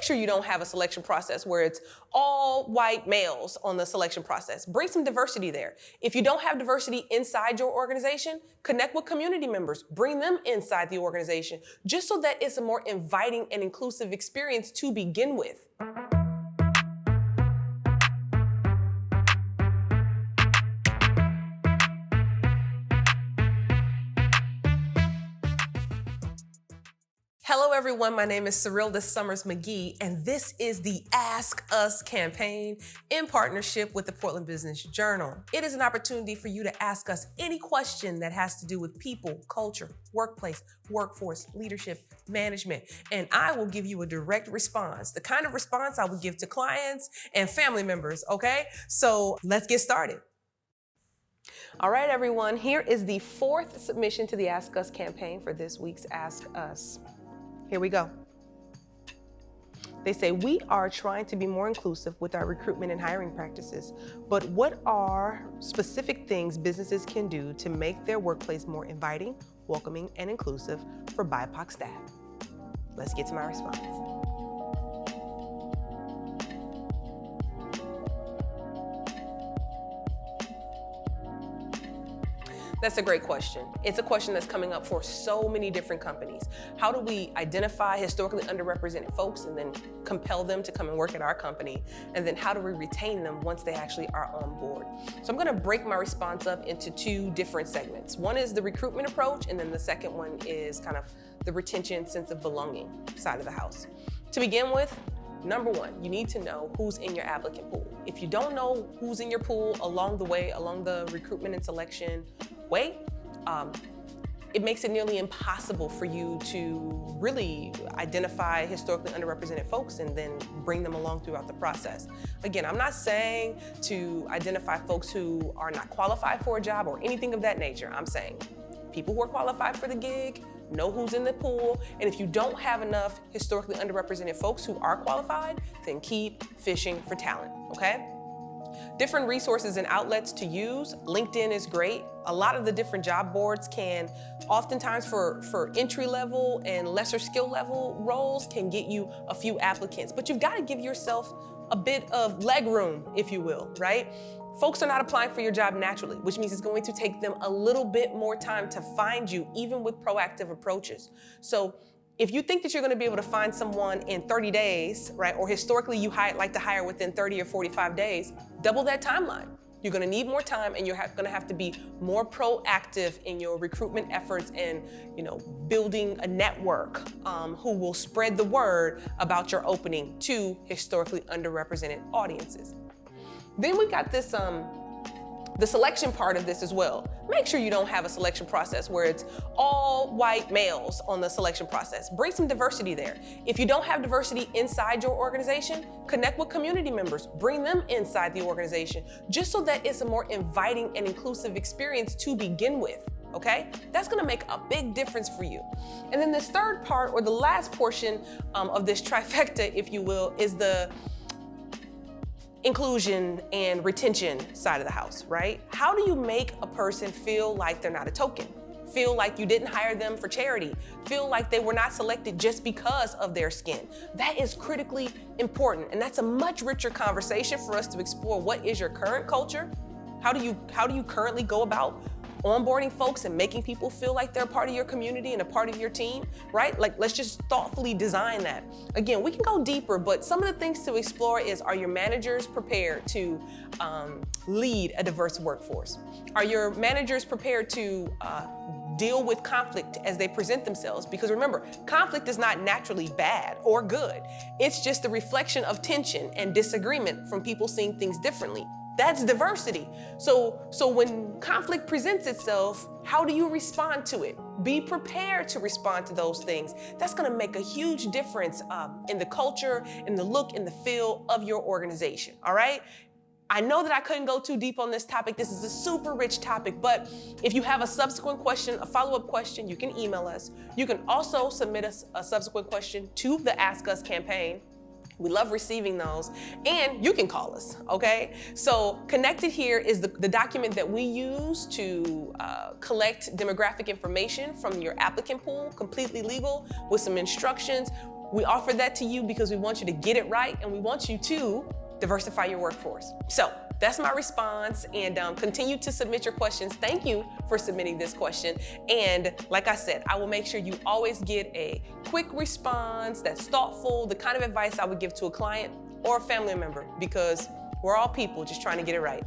sure you don't have a selection process where it's all white males on the selection process. Bring some diversity there. If you don't have diversity inside your organization, connect with community members. Bring them inside the organization, just so that it's a more inviting and inclusive experience to begin with. Hello everyone, my name is Cyrilda Summers McGee, and this is the Ask Us campaign in partnership with the Portland Business Journal. It is an opportunity for you to ask us any question that has to do with people, culture, workplace, workforce, leadership, management, and I will give you a direct response, the kind of response I would give to clients and family members, okay? So let's get started. All right, everyone, here is the fourth submission to the Ask Us campaign for this week's Ask Us. Here we go. They say, we are trying to be more inclusive with our recruitment and hiring practices, but what are specific things businesses can do to make their workplace more inviting, welcoming, and inclusive for BIPOC staff? Let's get to my response. That's a great question. It's a question that's coming up for so many different companies. How do we identify historically underrepresented folks and then compel them to come and work at our company? And then how do we retain them once they actually are on board? So I'm gonna break my response up into two different segments. One is the recruitment approach, and then the second one is kind of the retention, sense of belonging side of the house. To begin with, number one, you need to know who's in your applicant pool. If you don't know who's in your pool along the way, along the recruitment and selection way, it makes it nearly impossible for you to really identify historically underrepresented folks and then bring them along throughout the process. Again, I'm not saying to identify folks who are not qualified for a job or anything of that nature. I'm saying people who are qualified for the gig, know who's in the pool, and if you don't have enough historically underrepresented folks who are qualified, then keep fishing for talent, okay? Different resources and outlets to use. LinkedIn is great. A lot of the different job boards can, oftentimes for entry level and lesser skill level roles, can get you a few applicants, but you've got to give yourself a bit of leg room, if you will, right? Folks are not applying for your job naturally, which means it's going to take them a little bit more time to find you, even with proactive approaches. So if you think that you're going to be able to find someone in 30 days, right, or historically you like to hire within 30 or 45 days, double that timeline. You're going to need more time, and you're going to have to be more proactive in your recruitment efforts and, building a network who will spread the word about your opening to historically underrepresented audiences. Then we've got this, the selection part of this as well. Make sure you don't have a selection process where it's all white males on the selection process. Bring some diversity there. If you don't have diversity inside your organization, connect with community members. Bring them inside the organization, just so that it's a more inviting and inclusive experience to begin with, okay? That's gonna make a big difference for you. And then this third part, or the last portion of this trifecta, if you will, is the inclusion and retention side of the house, right? How do you make a person feel like they're not a token? Feel like you didn't hire them for charity? Feel like they were not selected just because of their skin? That is critically important, and that's a much richer conversation for us to explore. What is your current culture? How do you currently go about onboarding folks and making people feel like they're a part of your community and a part of your team, right? Like, let's just thoughtfully design that. Again, we can go deeper, but some of the things to explore is, are your managers prepared to lead a diverse workforce? Are your managers prepared to deal with conflict as they present themselves? Because remember, conflict is not naturally bad or good. It's just the reflection of tension and disagreement from people seeing things differently. That's diversity. So when conflict presents itself, how do you respond to it? Be prepared to respond to those things. That's gonna make a huge difference in the culture, in the look, in the feel of your organization, all right? I know that I couldn't go too deep on this topic. This is a super rich topic, but if you have a subsequent question, a follow-up question, you can email us. You can also submit us a subsequent question to the Ask Us campaign. We love receiving those, and you can call us, okay? So connected here is the document that we use to collect demographic information from your applicant pool, completely legal, with some instructions. We offer that to you because we want you to get it right, and we want you to diversify your workforce. So that's my response, and continue to submit your questions. Thank you for submitting this question. And like I said, I will make sure you always get a quick response that's thoughtful, the kind of advice I would give to a client or a family member, because we're all people just trying to get it right.